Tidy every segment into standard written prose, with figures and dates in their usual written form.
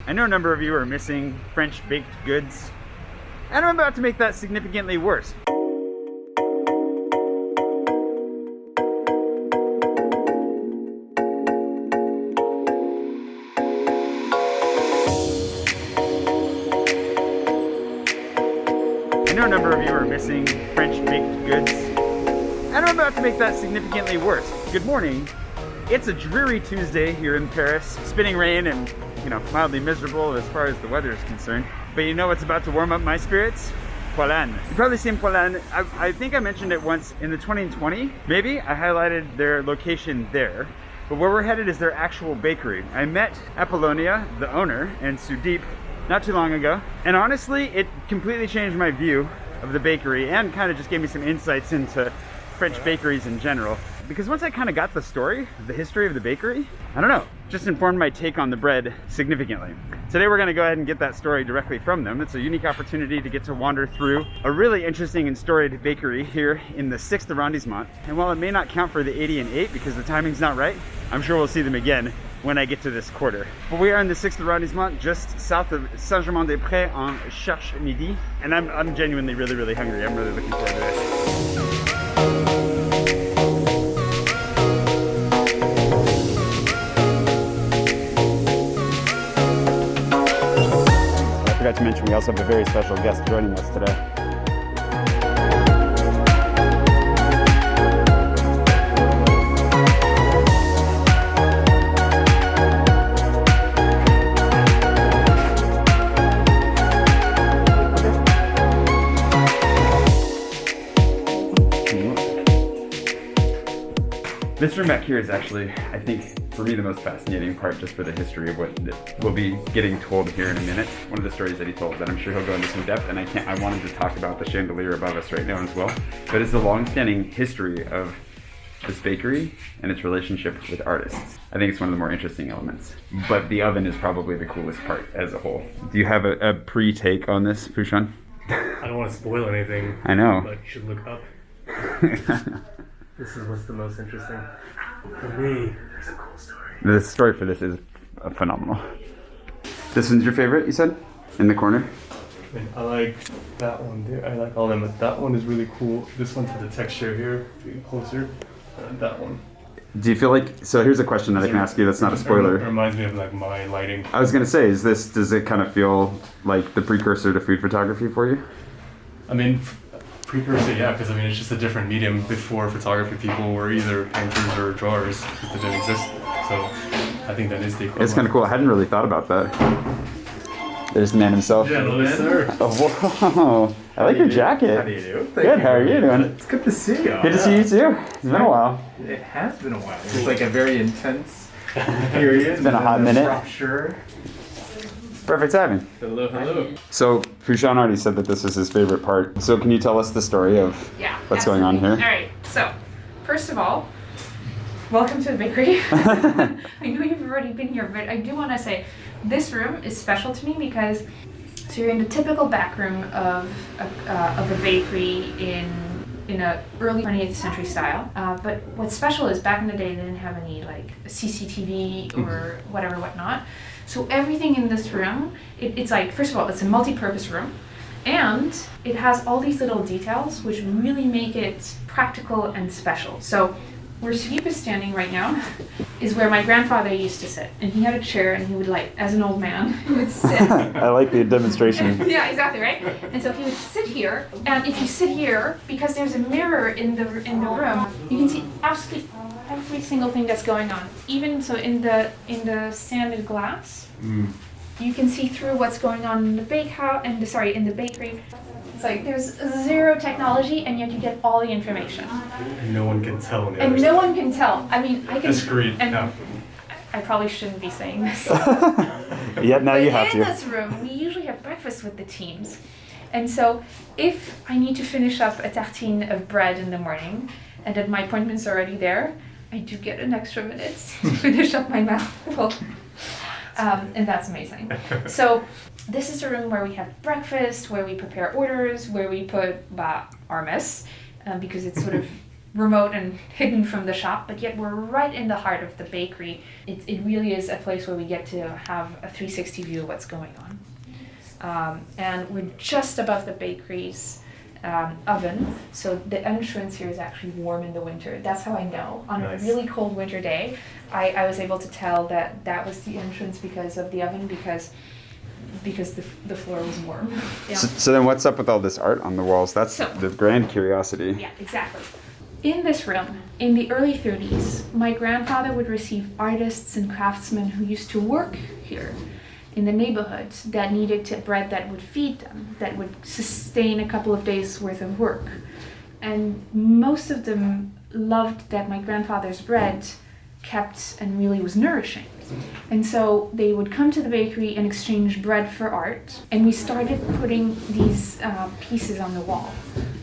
I know a number of you are missing French baked goods, and I'm about to make that significantly worse. I know a number of you are missing French baked goods, and I'm about to make that significantly worse. Good morning. It's a dreary Tuesday here in Paris, spitting rain and, mildly miserable as far as the weather is concerned. But you know what's about to warm up my spirits? Poilâne. You've probably seen Poilâne. I think I mentioned it once in the 2020. Maybe I highlighted their location there. But where we're headed is their actual bakery. I met Apollonia, the owner, and Sourdough not too long ago. And honestly, it completely changed my view of the bakery and kind of just gave me some insights into French bakeries in general. Because once I kind of got the story, the history of the bakery, I don't know, just informed my take on the bread significantly. Today we're gonna go ahead and get that story directly from them. It's a unique opportunity to get to wander through a really interesting and storied bakery here in the 6th arrondissement. And while it may not count for the 80 and 8 because the timing's not right, I'm sure we'll see them again when I get to this quarter. But we are in the 6th arrondissement, just south of Saint-Germain-des-Prés on Cherche-Midi. And I'm genuinely really hungry. I'm really looking forward to this. I forgot to mention we also have a very special guest joining us today. This room back here is actually, I think, for me the most fascinating part, just for the history of what we'll be getting told here in a minute. One of the stories that he told that I'm sure he'll go into some depth, and I wanted to talk about the chandelier above us right now as well. But it's the long-standing history of this bakery and its relationship with artists. I think it's one of the more interesting elements. But the oven is probably the coolest part as a whole. Do you have a pre-take on this, Pouchon? I don't want to spoil anything. I know. But you should look up. This is what's the most interesting. For me, there's a cool story. The story for this is phenomenal. This one's your favorite, you said? In the corner? I mean, I like that one there. I like all of them, but that one is really cool. This one for the texture here, getting closer. That one. Do you feel like, so here's a question that I can ask you that's not a spoiler. It reminds me of like my lighting. I was gonna say, does it kind of feel like the precursor to food photography for you? I mean, precursor, yeah, because I mean, it's just a different medium. Before photography, people were either painters or drawers, because they didn't exist. So I think that is the equivalent. It's kind of cool. I hadn't really thought about that. There's the man himself. Gentlemen, sir. Oh, whoa. I like your jacket. How do you do? Good, how are you doing? It's good to see you. Good to see you too. It's been a while. It has been a while. It's like a very intense period. It's been a hot minute. Rupture. Perfect timing. Hello. So, Pouchon already said that this is his favorite part. So can you tell us the story of what's going on here? All right, so first of all, welcome to the bakery. I know you've already been here, but I do want to say this room is special to me because so you're in the typical back room of a bakery in a early 20th century style. But what's special is back in the day they didn't have any like CCTV or whatnot. So everything in this room, it's like, first of all, it's a multi-purpose room. And it has all these little details which really make it practical and special. So where Sourdough is standing right now is where my grandfather used to sit. And he had a chair and he would like, as an old man, he would sit. I like the demonstration. Yeah, exactly, right? And so he would sit here, and if you sit here, because there's a mirror in the room, you can see absolutely every single thing that's going on. Even so in the sanded glass, you can see through what's going on in the in the bakery. It's like there's zero technology, and yet you get all the information. And no one can tell. And no one can tell. I mean, I can. Discreet. And Yeah. I probably shouldn't be saying this. Yeah, now you have in to. this room, we usually have breakfast with the teams. And so if I need to finish up a tartine of bread in the morning, and that my appointment's already there, I do get an extra minute to finish up my mouthful. And that's amazing. So this is a room where we have breakfast, where we prepare orders, where we put our mess, because it's sort of remote and hidden from the shop, but yet we're right in the heart of the bakery. It really is a place where we get to have a 360 view of what's going on. And we're just above the bakery's oven, so the entrance here is actually warm in the winter. That's how I know. On Nice. a really cold winter day, I was able to tell that was the entrance because of the oven, because the floor was warm. Yeah. So then what's up with all this art on the walls? That's So- the grand curiosity. Yeah, exactly. In this room, in the early 30s, my grandfather would receive artists and craftsmen who used to work here in the neighborhood that needed bread that would feed them, that would sustain a couple of days worth of work. And most of them loved that my grandfather's bread kept and really was nourishing. And so they would come to the bakery and exchange bread for art. And we started putting these pieces on the wall.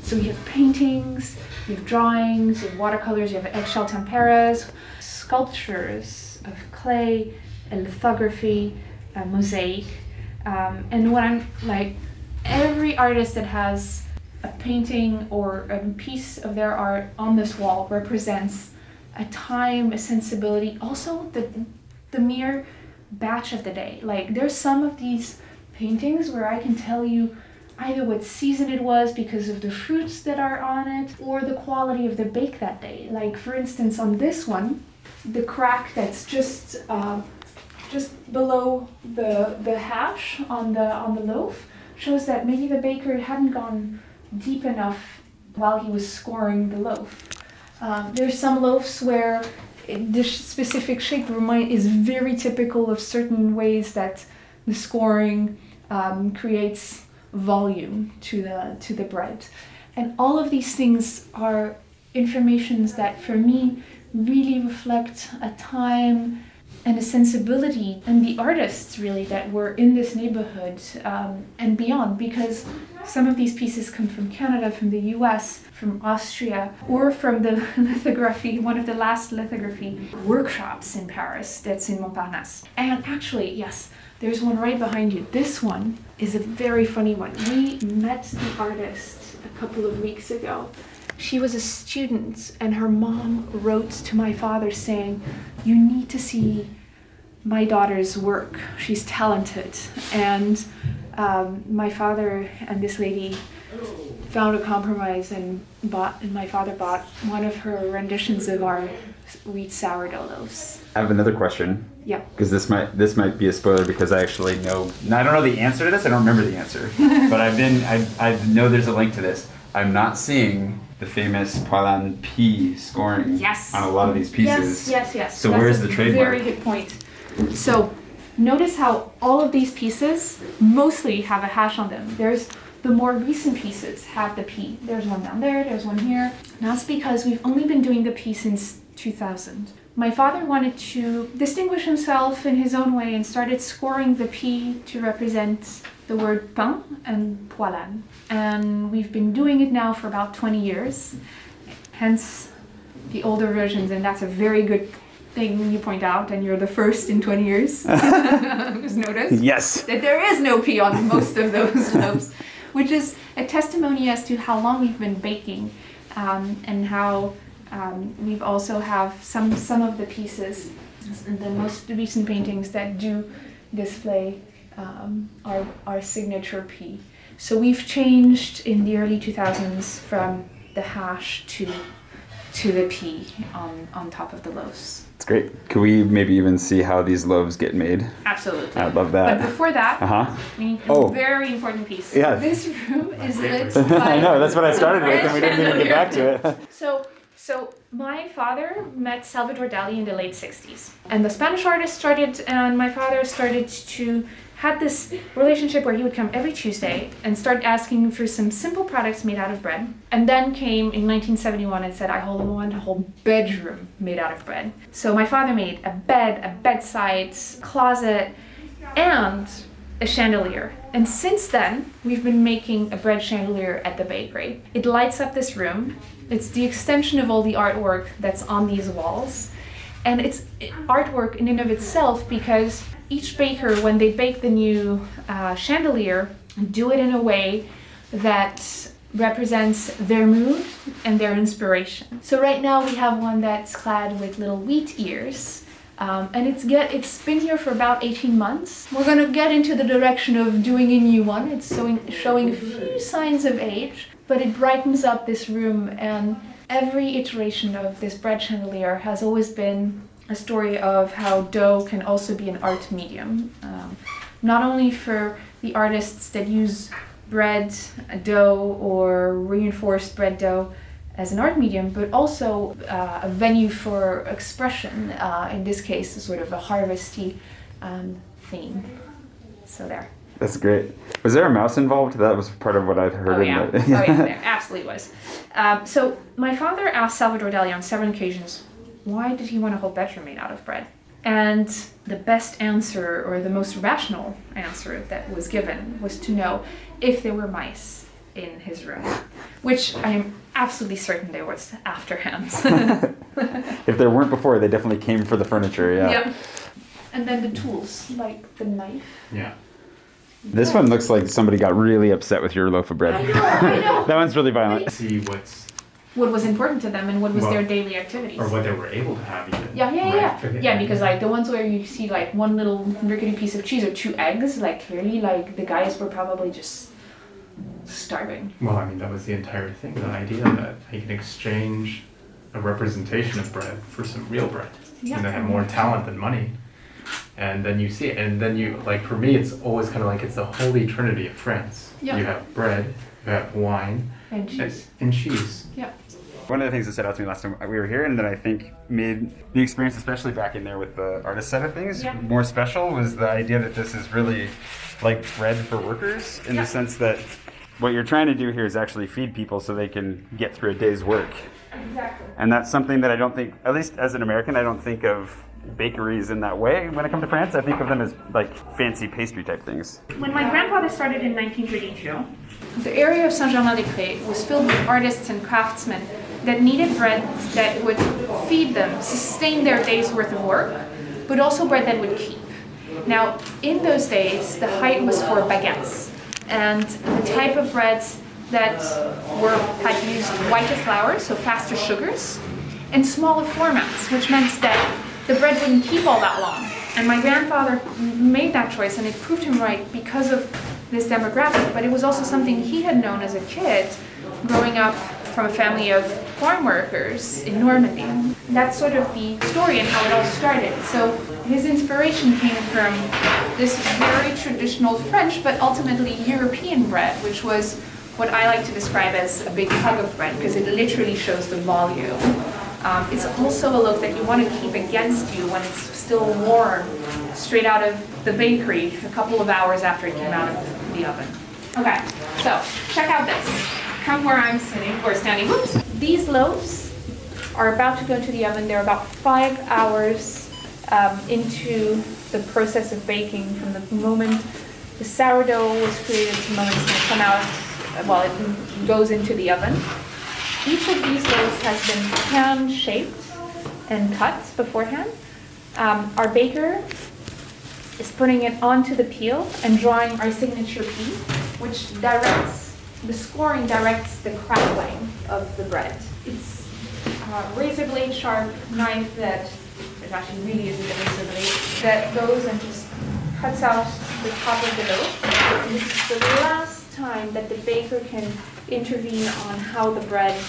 So we have paintings, you have drawings, you have watercolors, you have eggshell temperas, sculptures of clay, a lithography, a mosaic. And what I'm like, every artist that has a painting or a piece of their art on this wall represents a time, a sensibility, also the mere batch of the day. Like there's some of these paintings where I can tell you either what season it was because of the fruits that are on it or the quality of the bake that day. Like for instance on this one, the crack that's just below the hash on the loaf shows that maybe the baker hadn't gone deep enough while he was scoring the loaf. There's some loaves where this specific shape is very typical of certain ways that the scoring creates volume to the bread. And all of these things are informations that for me really reflect a time and a sensibility and the artists really that were in this neighborhood and beyond, because some of these pieces come from Canada, from the US, from Austria, or from the lithography, one of the last lithography workshops in Paris that's in Montparnasse. And actually, yes, there's one right behind you. This one is a very funny one. We met the artist a couple of weeks ago. She was a student and her mom wrote to my father saying, "You need to see my daughter's work. She's talented." And my father and this lady found a compromise and my father bought one of her renditions of our wheat sourdough loaves. I have another question. Yeah. Because this might be a spoiler because I actually know. I don't know the answer to this. I don't remember the answer, but I know there's a link to this. I'm not seeing the famous Poilâne P scoring Yes. on a lot of these pieces. Yes. So That's where's a the trademark? Very good point. So notice how all of these pieces mostly have a hash on them. There's the more recent pieces have the P. There's one down there, there's one here. And that's because we've only been doing the P since 2000. My father wanted to distinguish himself in his own way and started scoring the P to represent the word pain and poilâne. And we've been doing it now for about 20 years, hence the older versions, and that's a very good thing you point out, and you're the first in 20 years. Just notice Yes. that there is no P on most of those loaves, which is a testimony as to how long we've been baking, and how we've also have some of the pieces, the most recent paintings that do display our signature P. So we've changed in the early 2000s from the hash to the P on top of the loaves. It's great. Could we maybe even see how these loaves get made? Absolutely. I'd love But that. before that, we need a Oh. very important piece. Yeah. This room is lit by I know, that's what I started with and we didn't even get back to it. So my father met Salvador Dali in the late 60s. And the Spanish artist started, and my father started to had this relationship where he would come every Tuesday and start asking for some simple products made out of bread. And then came in 1971 and said, I want a whole bedroom made out of bread. So my father made a bed, a bedside, closet, and a chandelier. And since then, we've been making a bread chandelier at the bakery. It lights up this room. It's the extension of all the artwork that's on these walls. And it's artwork in and of itself because each baker, when they bake the new chandelier, do it in a way that represents their mood and their inspiration. So right now we have one that's clad with little wheat ears. And it's been here for about 18 months. We're gonna get into the direction of doing a new one. It's showing a few signs of age, but it brightens up this room, and every iteration of this bread chandelier has always been a story of how dough can also be an art medium. Not only for the artists that use bread dough or reinforced bread dough as an art medium, but also a venue for expression, in this case, sort of a harvesty theme. So there. That's great. Was there a mouse involved? That was part of what I've heard. Oh yeah, there absolutely was. So my father asked Salvador Dali on several occasions, why did he want a whole bedroom made out of bread? And the best answer, or the most rational answer that was given, was to know if there were mice in his room, which I am absolutely certain there was afterhand. If there weren't before, they definitely came for the furniture, yeah. Yep. And then the tools, like the knife. Yeah. This one looks like somebody got really upset with your loaf of bread. I know. That one's really violent. See what was important to them and what was their daily activities. or what they were able to have even. Yeah. Right? Yeah, because like the ones where you see like one little rickety piece of cheese or 2 eggs, like clearly like the guys were probably just starving. Well, I mean, that was the entire thing, the idea that you can exchange a representation of bread for some real bread. Yeah. And they have more talent than money. And then you see it, and then you, like, for me, it's always kind of like it's the holy trinity of France. Yeah. You have bread, you have wine, And cheese. and cheese. Yeah. One of the things that stood out to me last time we were here, and that I think made the experience, especially back in there with the artist side of things, Yeah. more special, was the idea that this is really like bread for workers, in the sense that what you're trying to do here is actually feed people so they can get through a day's work. Exactly. And that's something that I don't think, at least as an American, I don't think of bakeries in that way. When I come to France, I think of them as like fancy pastry type things. When my grandfather started in 1932, the area of Saint-Germain-des-Prés was filled with artists and craftsmen that needed bread that would feed them, sustain their day's worth of work, but also bread that would keep. Now, in those days, the height was for baguettes, and the type of breads that had used whiter flour, so faster sugars, and smaller formats, which meant that the bread wouldn't keep all that long. And my grandfather made that choice, and it proved him right because of this demographic, but it was also something he had known as a kid growing up from a family of farm workers in Normandy. That's sort of the story and how it all started. So his inspiration came from this very traditional French, but ultimately European bread, which was what I like to describe as a big hug of bread, because it literally shows the volume. It's also a loaf that you want to keep against you when it's still warm, straight out of the bakery, a couple of hours after it came out of the oven. Okay, so check out this. Come where I'm sitting, or standing. Whoops. These loaves are about to go to the oven. They're about 5 hours into the process of baking, from the moment the sourdough was created to the moment it's going to come out, well, it goes into the oven. Each of these loaves has been hand-shaped and cut beforehand. Our baker is putting it onto the peel and drawing our signature P, which the scoring directs the crackling of the bread. It's a razor blade sharp knife that, it actually really isn't a razor blade, that goes and just cuts out the top of the loaf. And this is the last time that the baker can intervene on how the bread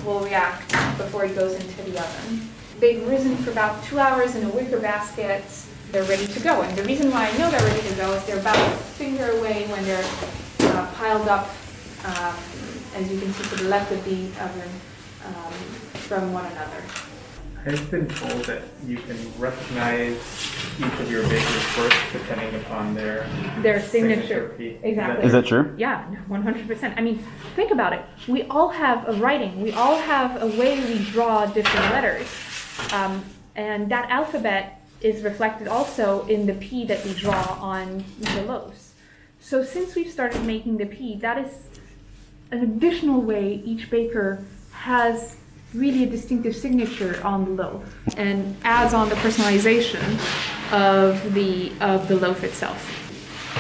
will react before it goes into the oven. They've risen for about 2 hours in a wicker basket. They're ready to go. And the reason why I know they're ready to go is they're about a finger away when they're piled up, as you can see to the left of the oven, from one another. I've been told that you can recognize each of your bakers' work depending upon their signature. P. Exactly. Is that true? Yeah, 100%. I mean, think about it. We all have a writing. We all have a way we draw different letters. And that alphabet is reflected also in the P that we draw on the loaves. So since we've started making the P, that is an additional way each baker has really a distinctive signature on the loaf and adds on the personalization of the loaf itself.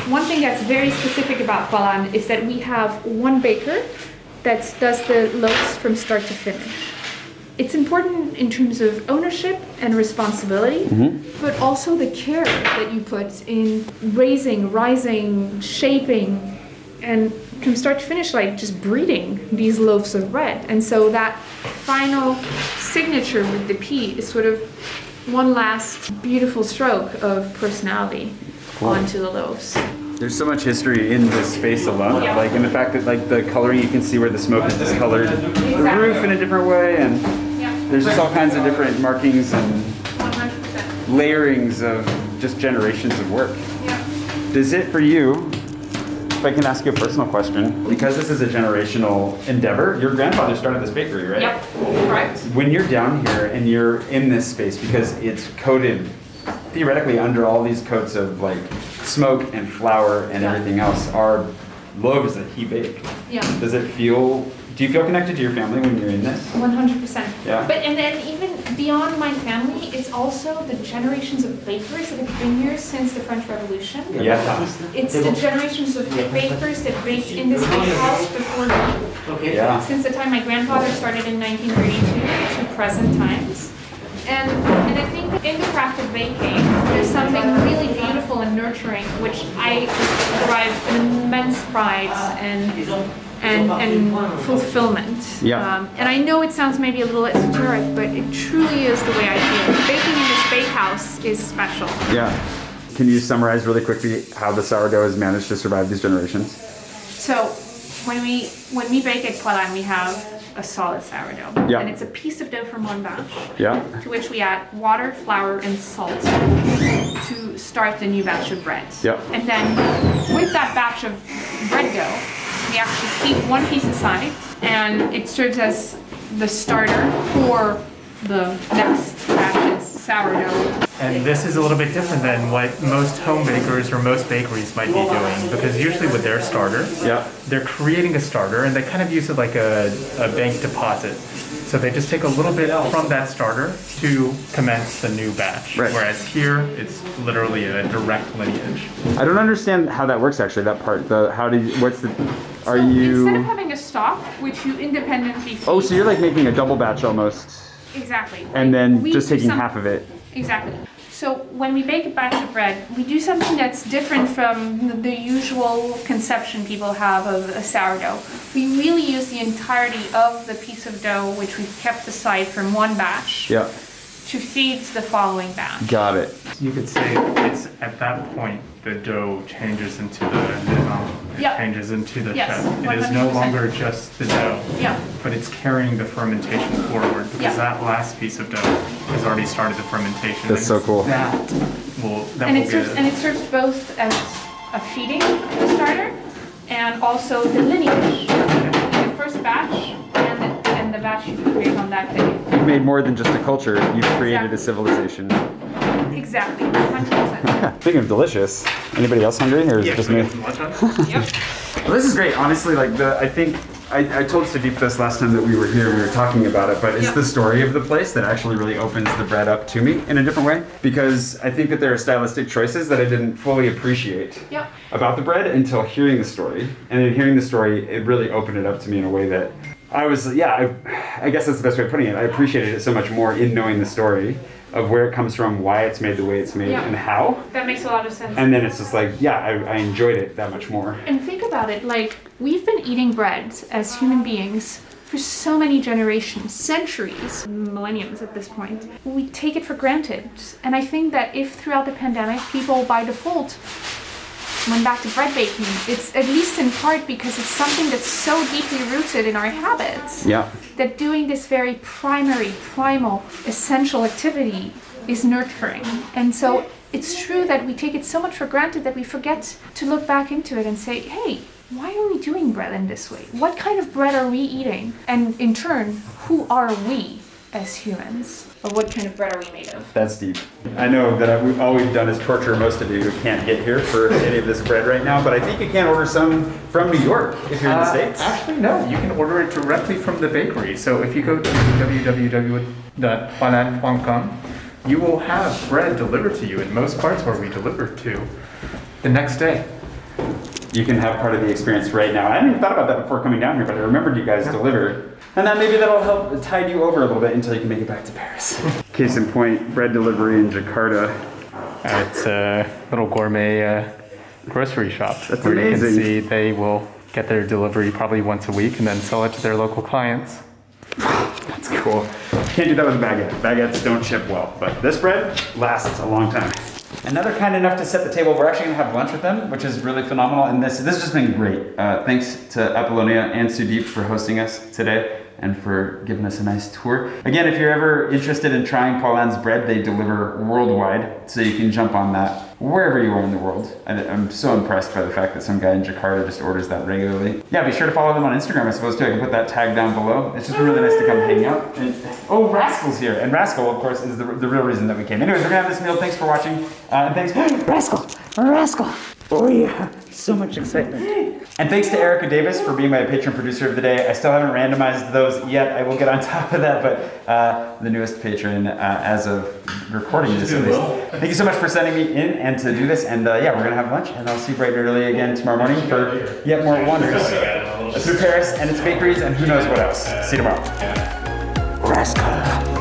One thing that's very specific about Poilâne is that we have one baker that does the loaves from start to finish. It's important in terms of ownership and responsibility, but also the care that you put in raising, rising, shaping, and from start to finish, like just breeding these loaves of bread. And so that final signature with the P is sort of one last beautiful stroke of personality onto the loaves. There's so much history in this space alone, like in the fact that like the coloring, you can see where the smoke is discolored, the roof in a different way, and there's just all kinds of different markings and 100%. layerings of just generations of work. Does it for you, if I can ask you a personal question, because this is a generational endeavor, your grandfather started this bakery, right? Yep, correct. When you're down here and you're in this space, because it's coated theoretically under all these coats of like smoke and flour and everything else, are loaves that he baked. Yeah. Does it feel, do you feel connected to your family when you're in this? 100%. Yeah. But and then even beyond my family, it's also the generations of bakers that have been here since the French Revolution. Yeah. It's the generations of bakers that baked in this bakehouse before me. Yeah. Since the time my grandfather started in 1932 to present times. And I think in the craft of baking, there's something really beautiful and nurturing, which I derive an immense pride and fulfillment. Yeah. And I know it sounds maybe a little esoteric, but it truly is the way I feel. Baking in this bakehouse is special. Yeah. Can you summarize really quickly how the sourdough has managed to survive these generations? So when we bake at Poilâne, we have a solid sourdough. Yeah. And it's a piece of dough from one batch. Yeah. To which we add water, flour, and salt to start the new batch of bread. Yeah. And then with that batch of bread dough, we actually keep one piece aside, and it serves as the starter for the next batch's sourdough. And this is a little bit different than what most home bakers or most bakeries might be doing, because usually with their starter, they're creating a starter and they kind of use it like a bank deposit. So they just take a little bit from that starter to commence the new batch. Right. Whereas here, it's literally a direct lineage. I don't understand how that works actually, that part. Are So you... instead of having a stock, which you independently feed, Oh, so you're like making a double batch almost, exactly. and then We just do taking some- half of it. Exactly. So when we bake a batch of bread, we do something that's different from the usual conception people have of a sourdough. We really use the entirety of the piece of dough, which we've kept aside from one batch, Yeah. to feed the following batch. Got it. You could say it's at that point the dough changes into the it Yeah. changes into the Yes, chef. It is no 100%. longer just the dough, Yeah. but it's carrying the fermentation forward because Yeah. that last piece of dough has already started the fermentation. That's so and cool. That will And it get serves and it serves both as a feeding to the starter and also the lineage. The first batch and the batch you create on that day. You've made more than just a culture, you've created Exactly. a civilization. Exactly. 100%. Speaking of delicious, anybody else hungry, or is it just me? Yep. Well, this is great. Honestly, like I think I told Sudeep this last time that we were here. We were talking about it, but it's Yeah. the story of the place that actually really opens the bread up to me in a different way. Because I think that there are stylistic choices that I didn't fully appreciate Yep. about the bread until hearing the story. And in hearing the story, it really opened it up to me in a way that I was, I guess that's the best way of putting it. I appreciated it so much more in knowing the story of where it comes from, why it's made the way it's made, Yeah. and how. That makes a lot of sense. And then it's just like, I enjoyed it that much more. And think about it, like, we've been eating bread as human beings for so many generations, centuries, millenniums at this point. We take it for granted. And I think that if throughout the pandemic, people by default went back to bread baking, it's at least in part because it's something that's so deeply rooted in our habits. Yeah. That doing this very primal, essential activity is nurturing. And so it's true that we take it so much for granted that we forget to look back into it and say, hey, why are we doing bread in this way? What kind of bread are we eating? And in turn, who are we as humans? Or what kind of bread are we made of? That's deep. I know that all we've done is torture most of you who can't get here for any of this bread right now, but I think you can order some from New York if you're in the States. Actually, no. You can order it directly from the bakery. So if you go to www.poilâne.com, you will have bread delivered to you in most parts where we deliver to the next day. you can have part of the experience right now. I hadn't even thought about that before coming down here, but I remembered you guys deliver. And that maybe that'll help tide you over a little bit until you can make it back to Paris. Case in point, bread delivery in Jakarta. It's a little gourmet grocery shop. That's where amazing. You can see they will get their delivery probably once a week and then sell it to their local clients. That's cool. Can't do that with a baguette. Baguettes don't ship well, but this bread lasts a long time. And now they're kind enough to set the table. We're actually gonna have lunch with them, which is really phenomenal. And this has just been great. Thanks to Apollonia and Sudeep for hosting us today and for giving us a nice tour. Again, if you're ever interested in trying Poilâne's bread, they deliver worldwide, so you can jump on that wherever you are in the world. And I'm so impressed by the fact that some guy in Jakarta just orders that regularly. Yeah, be sure to follow them on Instagram, I suppose, too. I can put that tag down below. It's just really nice to come hang out. And, oh, Rascal's here. And Rascal, of course, is the real reason that we came. Anyways, we're gonna have this meal. Thanks for watching. And thanks, Rascal. Oh yeah, so much excitement. And thanks to Erica Davis for being my patron producer of the day. I still haven't randomized those yet. I will get on top of that, but the newest patron as of recording this at least. Thank you so much for sending me in and to do this. And yeah, we're gonna have lunch and I'll see you bright and early again tomorrow morning for yet more wonders through Paris and its bakeries and who knows what else. See you tomorrow. Rascal.